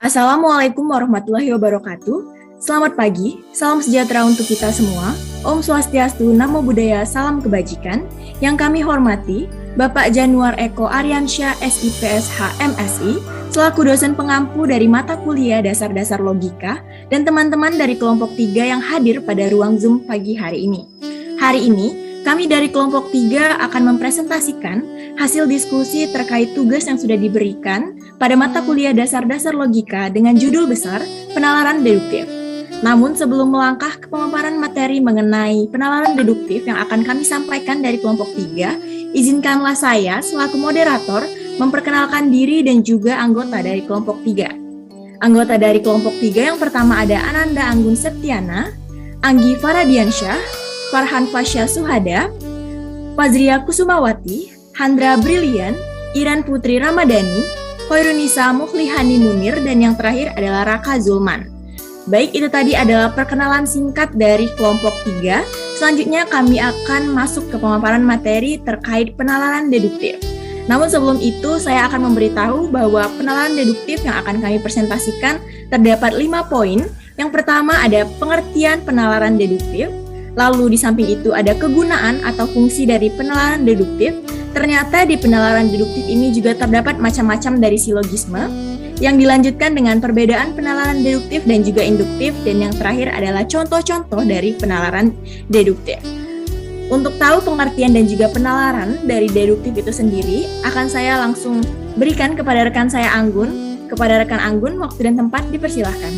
Assalamualaikum warahmatullahi wabarakatuh. Selamat pagi, salam sejahtera untuk kita semua. Om Swastiastu, Namo Buddhaya, salam kebajikan. Yang kami hormati, Bapak Januar Eko Aryansyah, SIPSH MSI, selaku dosen pengampu dari mata kuliah Dasar-Dasar Logika, dan teman-teman dari kelompok 3 yang hadir pada ruang Zoom pagi hari ini. Hari ini, kami dari kelompok 3 akan mempresentasikan hasil diskusi terkait tugas yang sudah diberikan pada mata kuliah Dasar-Dasar Logika dengan judul besar Penalaran Deduktif. Namun sebelum melangkah ke pemaparan materi mengenai penalaran deduktif yang akan kami sampaikan dari kelompok 3, izinkanlah saya selaku moderator memperkenalkan diri dan juga anggota dari kelompok 3. Anggota dari kelompok 3 yang pertama ada Ananda Anggun Septiana, Anggi Faradiansyah, Farhan Fasya Suhada, Fazria Kusumawati, Handra Brilian, Iran Putri Ramadhani, Hoirunisa Mukhlihani Munir, dan yang terakhir adalah Raka Zulman. Baik, itu tadi adalah perkenalan singkat dari kelompok 3. Selanjutnya kami akan masuk ke pemaparan materi terkait penalaran deduktif. Namun sebelum itu, saya akan memberitahu bahwa penalaran deduktif yang akan kami presentasikan terdapat 5 poin. Yang pertama ada pengertian penalaran deduktif. Lalu di samping itu ada kegunaan atau fungsi dari penalaran deduktif. Ternyata di penalaran deduktif ini juga terdapat macam-macam dari silogisme, yang dilanjutkan dengan perbedaan penalaran deduktif dan juga induktif, dan yang terakhir adalah contoh-contoh dari penalaran deduktif. Untuk tahu pengertian dan juga penalaran dari deduktif itu sendiri, akan saya langsung berikan kepada rekan saya Anggun. Kepada rekan Anggun, waktu dan tempat dipersilahkan.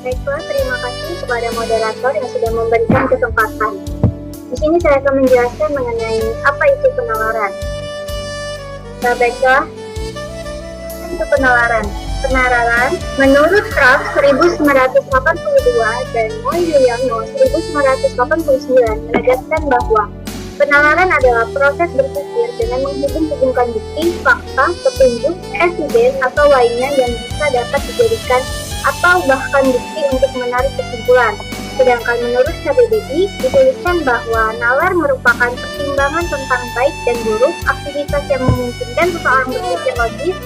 Baiklah, terima kasih kepada moderator yang sudah memberikan kesempatan. Di sini saya akan menjelaskan mengenai apa itu penalaran. Nah, baiklah, itu penalaran. Penalaran menurut Kraft 1982 dan Moyuyango 1989 menegaskan bahwa penalaran adalah proses berpikir dengan menghubung-hubungkan bukti, fakta, petunjuk, evidens atau lainnya yang bisa dapat dijadikan atau bahkan bukti untuk menarik kesimpulan. Sedangkan menurut KBBI dituliskan bahwa nalar merupakan pertimbangan tentang baik dan buruk, aktivitas yang memungkinkan seseorang berpikir logis.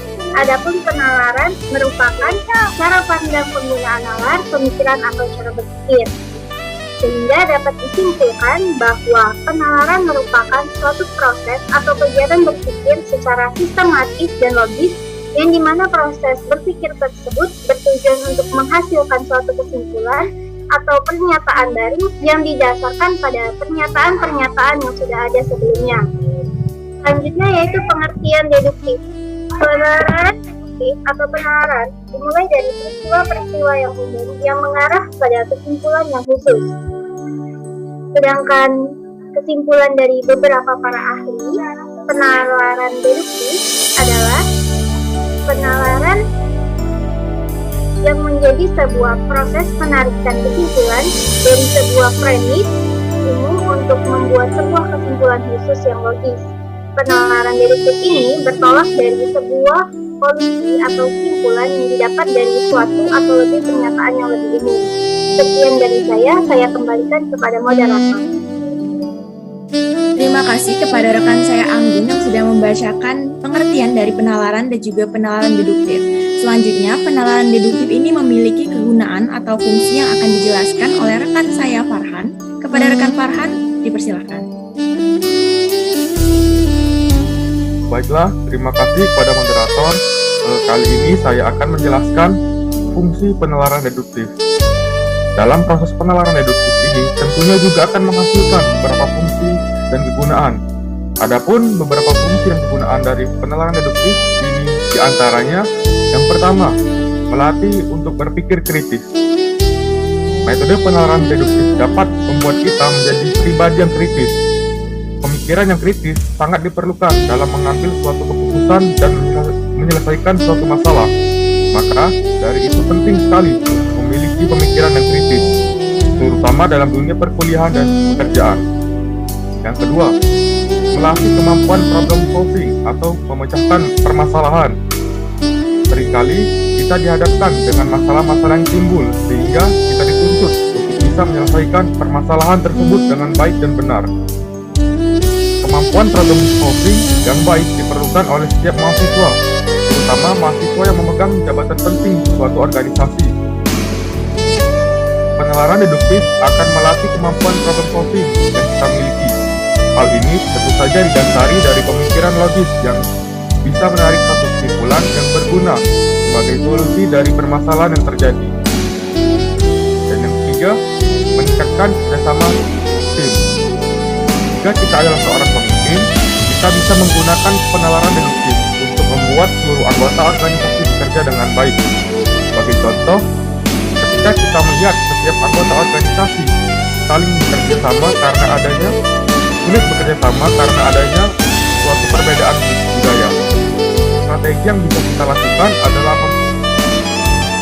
Adapun penalaran merupakan cara pandang penggunaan nalar, pemikiran atau cara berpikir. Sehingga dapat disimpulkan bahwa penalaran merupakan suatu proses atau kegiatan berpikir secara sistematis dan logis, yang dimana proses berpikir tersebut bertujuan untuk menghasilkan suatu kesimpulan atau pernyataan baru yang didasarkan pada pernyataan-pernyataan yang sudah ada sebelumnya. Selanjutnya yaitu pengertian deduktif. Penalaran deduktif atau penalaran dimulai dari peristiwa-peristiwa yang umum yang mengarah pada kesimpulan yang khusus. Sedangkan kesimpulan dari beberapa para ahli, penalaran deduktif adalah penalaran yang menjadi sebuah proses penarikan kesimpulan dari sebuah premis umum untuk membuat sebuah kesimpulan khusus yang logis. Penalaran deduktif ini bertolak dari sebuah konslusi atau kesimpulan yang didapat dari suatu atau lebih pernyataan yang lebih umum. Sekian dari saya kembalikan kepada moderator. Terima kasih kepada rekan saya Anggun yang sudah membacakan pengertian dari penalaran dan juga penalaran deduktif. Selanjutnya, penalaran deduktif ini memiliki kegunaan atau fungsi yang akan dijelaskan oleh rekan saya Farhan. Kepada rekan Farhan, dipersilakan. Baiklah, terima kasih kepada moderator. Kali ini saya akan menjelaskan fungsi penalaran deduktif. Dalam proses penalaran deduktif ini tentunya juga akan menghasilkan beberapa fungsi dan kegunaan. Adapun beberapa fungsi dan kegunaan dari penalaran deduktif ini diantaranya yang pertama, melatih untuk berpikir kritis. Metode penalaran deduktif dapat membuat kita menjadi pribadi yang kritis. Pemikiran yang kritis sangat diperlukan dalam mengambil suatu keputusan dan menyelesaikan suatu masalah. Maka dari itu penting sekali memiliki pemikiran yang kritis, terutama dalam dunia perkuliahan dan pekerjaan. Yang kedua, melatih kemampuan problem solving atau memecahkan permasalahan. Seringkali kita dihadapkan dengan masalah-masalah yang timbul sehingga kita dituntut untuk bisa menyelesaikan permasalahan tersebut dengan baik dan benar. Kemampuan problem solving yang baik diperlukan oleh setiap mahasiswa, terutama mahasiswa yang memegang jabatan penting di suatu organisasi. Penalaran deduktif akan melatih kemampuan problem solving yang kita miliki. Hal ini tentu saja didasari dari pemikiran logis yang bisa menarik suatu kesimpulan yang berguna sebagai solusi dari permasalahan yang terjadi. Dan yang ketiga, meningkatkan kerjasama tim. Jika kita adalah seorang pemimpin, kita bisa menggunakan penalaran deduktif untuk membuat seluruh anggota organisasi bekerja dengan baik. Sebagai contoh, ketika kita melihat setiap anggota organisasi saling bekerja sama karena adanya suatu perbedaan budaya. Strategi yang bisa kita lakukan adalah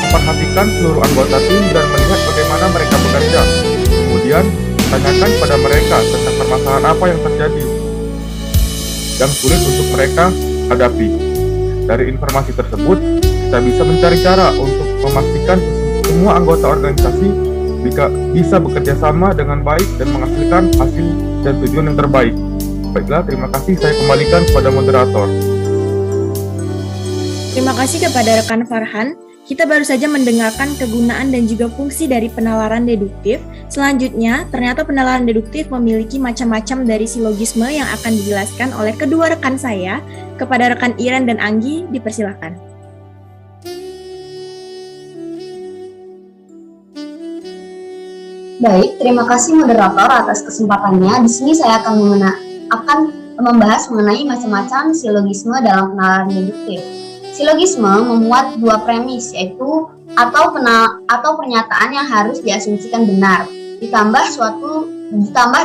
memperhatikan seluruh anggota tim dan melihat bagaimana mereka bekerja. Kemudian, tanyakan pada mereka tentang permasalahan apa yang terjadi yang sulit untuk mereka hadapi. Dari informasi tersebut, kita bisa mencari cara untuk memastikan semua anggota organisasi bisa bekerja sama dengan baik dan menghasilkan hasil dan tujuan yang terbaik. Baiklah, terima kasih. Saya kembalikan kepada moderator. Terima kasih kepada rekan Farhan. Kita baru saja mendengarkan kegunaan dan juga fungsi dari penalaran deduktif. Selanjutnya, ternyata penalaran deduktif memiliki macam-macam dari silogisme yang akan dijelaskan oleh kedua rekan saya. Kepada rekan Iren dan Anggi, dipersilakan. Baik, terima kasih moderator atas kesempatannya. Di sini saya akan membahas mengenai macam-macam silogisme dalam penalaran deduktif. Silogisme memuat dua premis, yaitu atau pernyataan yang harus diasumsikan benar, ditambah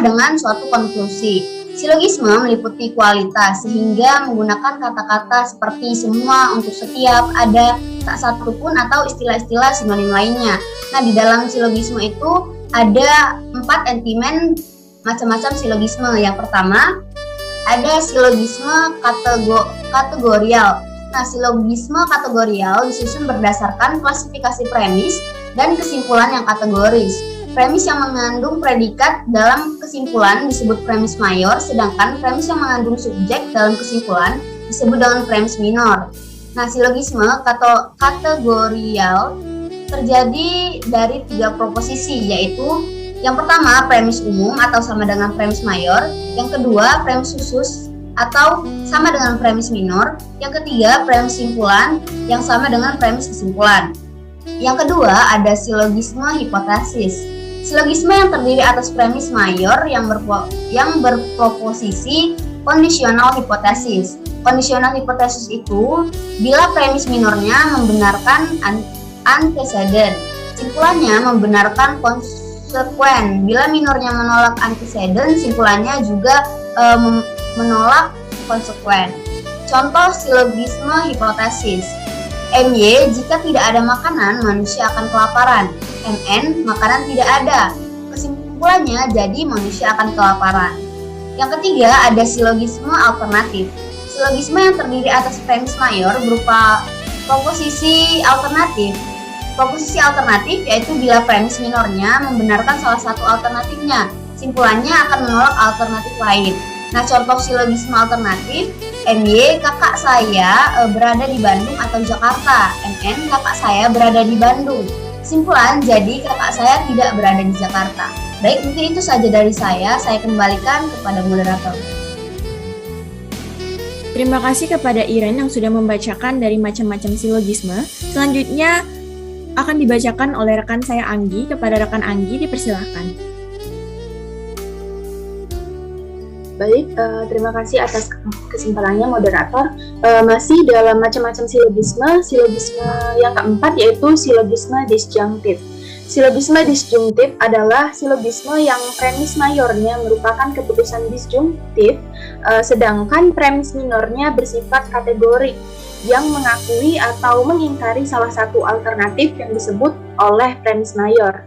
dengan suatu konklusi. Silogisme meliputi kualitas, sehingga menggunakan kata-kata seperti semua, untuk, setiap, ada, tak satu pun, atau istilah-istilah sinonim lainnya. Nah, di dalam silogisme itu ada 4 entimen macam-macam silogisme. Yang pertama, ada silogisme kategorial. Nah, silogisme kategorial disusun berdasarkan klasifikasi premis dan kesimpulan yang kategoris. Premis yang mengandung predikat dalam kesimpulan disebut premis mayor, sedangkan premis yang mengandung subjek dalam kesimpulan disebut dengan premis minor. Nah, silogisme kategorial terjadi dari 3 proposisi, yaitu yang pertama premis umum atau sama dengan premis mayor, yang kedua premis khusus atau sama dengan premis minor, yang ketiga premis simpulan yang sama dengan premis kesimpulan. Yang kedua ada silogisme hipotesis. Silogisme yang terdiri atas premis mayor yang berproposisi kondisional hipotesis. Kondisional hipotesis itu bila premis minornya membenarkan antecedent, simpulannya membenarkan konsekuen. Bila minornya menolak antecedent, simpulannya juga menolak konsekuen. Contoh silogisme hipotesis. MY, jika tidak ada makanan, manusia akan kelaparan. MN, makanan tidak ada. Kesimpulannya, jadi manusia akan kelaparan. Yang ketiga, ada silogisme alternatif. Silogisme yang terdiri atas premis mayor berupa proposisi alternatif. Proposisi alternatif yaitu bila premis minornya membenarkan salah satu alternatifnya, simpulannya akan menolak alternatif lain. Nah, contoh silogisme alternatif, MY, kakak saya berada di Bandung atau Jakarta. MN, kakak saya berada di Bandung. Simpulan, jadi kakak saya tidak berada di Jakarta. Baik, mungkin itu saja dari saya kembalikan kepada moderator. Terima kasih kepada Iren yang sudah membacakan dari macam-macam silogisme. Selanjutnya akan dibacakan oleh rekan saya Anggi. Kepada rekan Anggi, dipersilakan. Baik, terima kasih atas kesimpulannya moderator. Masih dalam macam-macam silogisme yang keempat yaitu silogisme disjunktif. Silogisme disjunktif adalah silogisme yang premis mayornya merupakan keputusan disjunktif, sedangkan premis minornya bersifat kategorik yang mengakui atau mengingkari salah satu alternatif yang disebut oleh premis mayor.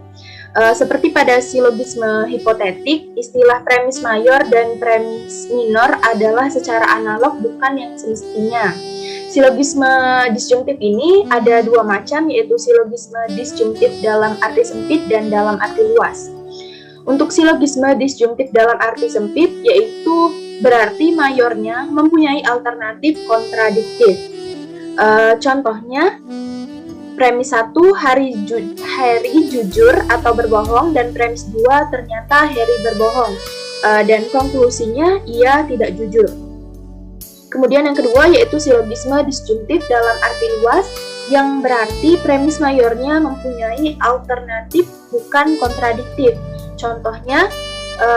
Seperti pada silogisme hipotetik, istilah premis mayor dan premis minor adalah secara analog bukan yang semestinya. Silogisme disjunktif ini ada 2 macam, yaitu silogisme disjunktif dalam arti sempit dan dalam arti luas. Untuk silogisme disjunktif dalam arti sempit, yaitu berarti mayornya mempunyai alternatif kontradiktif. Contohnya, premis 1 Harry jujur atau berbohong, dan premis 2 ternyata Harry berbohong. Dan konklusinya ia tidak jujur. Kemudian yang kedua yaitu silogisme disjuntif dalam arti luas, yang berarti premis mayornya mempunyai alternatif bukan kontradiktif. Contohnya,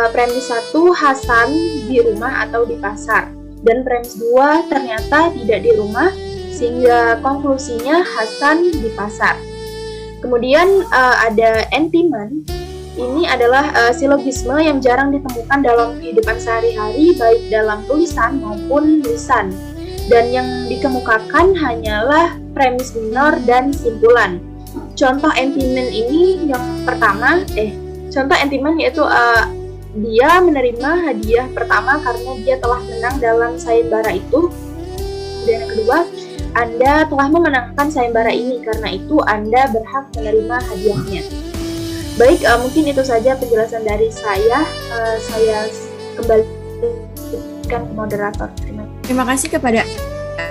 premis 1 Hasan di rumah atau di pasar, dan premis 2 ternyata tidak di rumah, sehingga konklusinya Hasan di pasar. Kemudian ada entimen. Ini adalah silogisme yang jarang ditemukan dalam kehidupan sehari-hari, baik dalam tulisan maupun lisan. Dan yang dikemukakan hanyalah premis minor dan simpulan. Contoh entimen ini yang pertama, contoh entimen yaitu dia menerima hadiah pertama karena dia telah menang dalam sayembara itu. Dan yang kedua, Anda telah memenangkan sayembara ini, karena itu Anda berhak menerima hadiahnya. Baik, mungkin itu saja penjelasan dari saya. Saya kembalikan ke moderator. Terima kasih kepada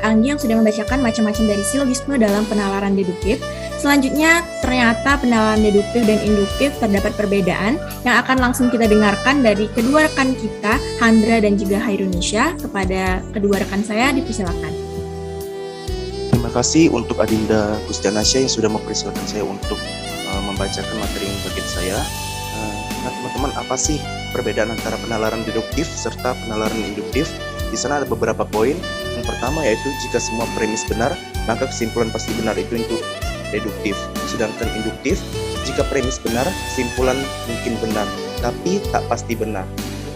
Anggi yang sudah membacakan macam-macam dari silogisme dalam penalaran deduktif. Selanjutnya, ternyata penalaran deduktif dan induktif terdapat perbedaan yang akan langsung kita dengarkan dari kedua rekan kita, Handra dan juga Hairunisha. Kepada kedua rekan saya, dipersilakan. Terima kasih untuk Adinda Gustianasya yang sudah mempersilakan saya untuk membacakan materi yang bagian saya. Nah, teman-teman, apa sih perbedaan antara penalaran deduktif serta penalaran induktif? Di sana ada beberapa poin. Yang pertama yaitu jika semua premis benar, maka kesimpulan pasti benar, itu untuk deduktif. Sedangkan induktif, jika premis benar, kesimpulan mungkin benar, tapi tak pasti benar.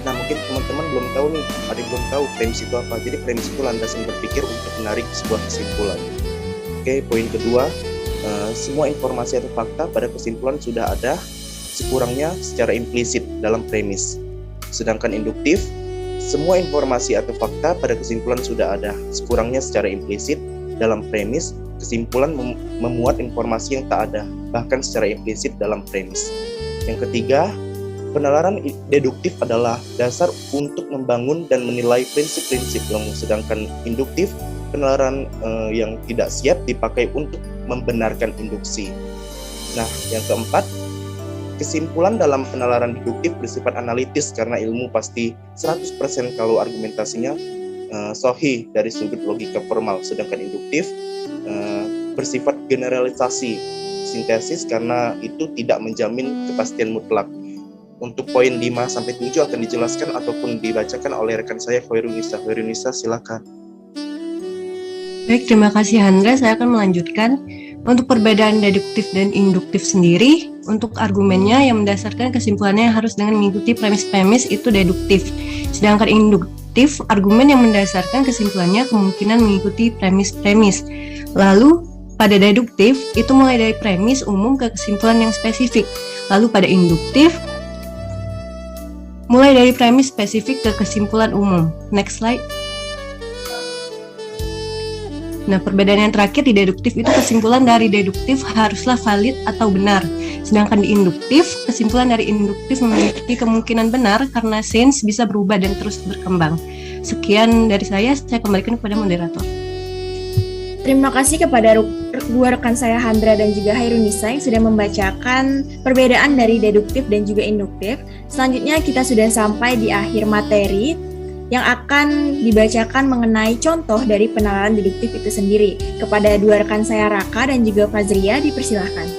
Nah, mungkin teman-teman belum tahu nih, ada yang belum tahu premis itu apa. Jadi premis itu landasan berpikir untuk menarik sebuah kesimpulan. Oke, poin kedua, semua informasi atau fakta pada kesimpulan sudah ada, sekurangnya secara implisit dalam premis. Sedangkan induktif, semua informasi atau fakta pada kesimpulan sudah ada, sekurangnya secara implisit dalam premis. Kesimpulan memuat informasi yang tak ada, bahkan secara implisit dalam premis. Yang ketiga, penalaran deduktif adalah dasar untuk membangun dan menilai prinsip-prinsip ilmu, sedangkan induktif penalaran yang tidak siap dipakai untuk membenarkan induksi. Nah, yang keempat, kesimpulan dalam penalaran deduktif bersifat analitis karena ilmu pasti 100% kalau argumentasinya sahih dari sudut logika formal, sedangkan induktif bersifat generalisasi sintesis karena itu tidak menjamin kepastian mutlak. Untuk poin 5-7 akan dijelaskan ataupun dibacakan oleh rekan saya Hoirunisa. Hoirunisa, silakan. Baik, terima kasih Handra. Saya akan melanjutkan. Untuk perbedaan deduktif dan induktif sendiri, untuk argumennya yang mendasarkan kesimpulannya harus dengan mengikuti premis-premis itu deduktif. Sedangkan induktif, argumen yang mendasarkan kesimpulannya kemungkinan mengikuti premis-premis. Lalu, pada deduktif, itu mulai dari premis umum ke kesimpulan yang spesifik. Lalu pada induktif, mulai dari premis spesifik ke kesimpulan umum. Next slide. Nah, perbedaan yang terakhir di deduktif itu kesimpulan dari deduktif haruslah valid atau benar. Sedangkan di induktif, kesimpulan dari induktif memiliki kemungkinan benar karena sains bisa berubah dan terus berkembang. Sekian dari saya kembalikan kepada moderator. Terima kasih kepada dua rekan saya Handra dan juga Hairunisa yang sudah membacakan perbedaan dari deduktif dan juga induktif. Selanjutnya kita sudah sampai di akhir materi yang akan dibacakan mengenai contoh dari penalaran deduktif itu sendiri. Kepada dua rekan saya Raka dan juga Fazria, dipersilahkan.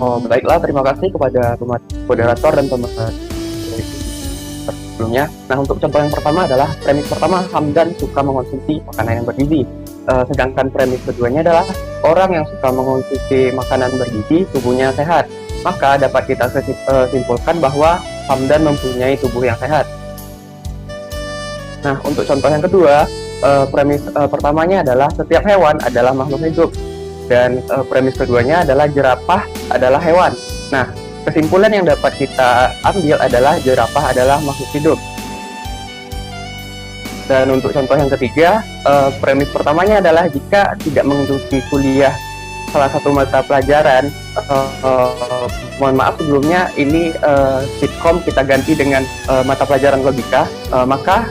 Baiklah, terima kasih kepada moderator dan pemateri sebelumnya. Nah, untuk contoh yang pertama adalah premis pertama, Hamdan suka mengonsumsi makanan yang bergizi. Sedangkan premis keduanya adalah orang yang suka mengonsumsi makanan bergizi, tubuhnya sehat. Maka dapat kita simpulkan bahwa Hamdan mempunyai tubuh yang sehat. Nah, untuk contoh yang kedua, premis pertamanya adalah setiap hewan adalah makhluk hidup. Dan premis keduanya adalah jerapah adalah hewan. Nah, kesimpulan yang dapat kita ambil adalah jerapah adalah makhluk hidup. Dan untuk contoh yang ketiga, premis pertamanya adalah jika tidak mengikuti kuliah salah satu mata pelajaran, mohon maaf sebelumnya ini sitkom kita ganti dengan mata pelajaran logika, maka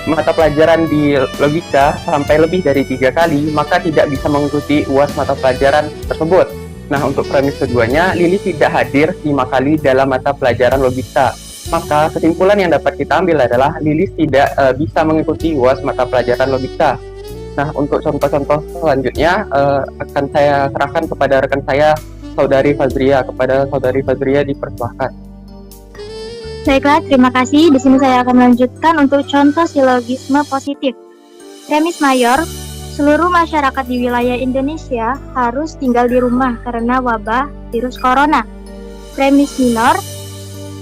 mata pelajaran di logika sampai lebih dari 3 kali, maka tidak bisa mengikuti UAS mata pelajaran tersebut. Nah, untuk premis keduanya, Lili tidak hadir 5 kali dalam mata pelajaran logika. Maka kesimpulan yang dapat kita ambil adalah Lilis tidak bisa mengikuti UAS mata pelajaran logika. Nah, untuk contoh-contoh selanjutnya akan saya serahkan kepada rekan saya, Saudari Fazria. Kepada Saudari Fazria dipersilahkan. Baiklah, terima kasih. Di sini saya akan melanjutkan untuk contoh silogisme positif. Premis mayor, seluruh masyarakat di wilayah Indonesia harus tinggal di rumah karena wabah virus corona. Premis minor,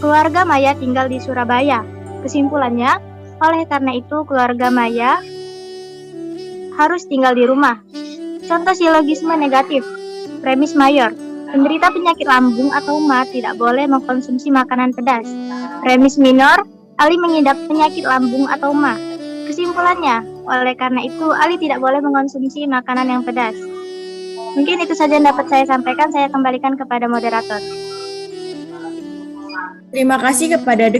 keluarga Maya tinggal di Surabaya. Kesimpulannya, oleh karena itu keluarga Maya harus tinggal di rumah. Contoh silogisme negatif. Premis mayor, penderita penyakit lambung atau MA tidak boleh mengkonsumsi makanan pedas. Premis minor, Ali mengidap penyakit lambung atau MA. Kesimpulannya, oleh karena itu Ali tidak boleh mengkonsumsi makanan yang pedas. Mungkin itu saja yang dapat saya sampaikan. Saya kembalikan kepada moderator. Terima kasih kepada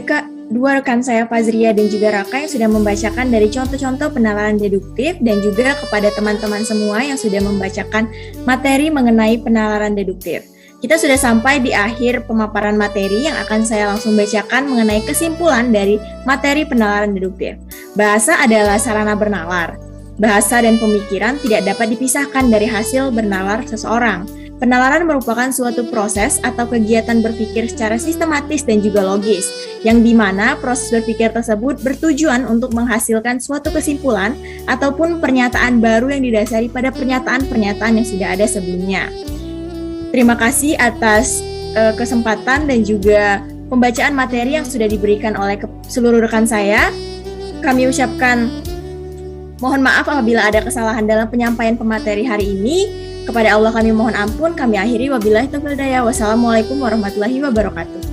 dua rekan saya Fazria dan juga Raka yang sudah membacakan dari contoh-contoh penalaran deduktif dan juga kepada teman-teman semua yang sudah membacakan materi mengenai penalaran deduktif. Kita sudah sampai di akhir pemaparan materi yang akan saya langsung bacakan mengenai kesimpulan dari materi penalaran deduktif. Bahasa adalah sarana bernalar. Bahasa dan pemikiran tidak dapat dipisahkan dari hasil bernalar seseorang. Penalaran merupakan suatu proses atau kegiatan berpikir secara sistematis dan juga logis, yang dimana proses berpikir tersebut bertujuan untuk menghasilkan suatu kesimpulan ataupun pernyataan baru yang didasari pada pernyataan-pernyataan yang sudah ada sebelumnya. Terima kasih atas kesempatan dan juga pembacaan materi yang sudah diberikan oleh seluruh rekan saya. Kami ucapkan mohon maaf apabila ada kesalahan dalam penyampaian pemateri hari ini. Kepada Allah kami mohon ampun, kami akhiri wabillahi taufiq wal hidayah. Wassalamualaikum warahmatullahi wabarakatuh.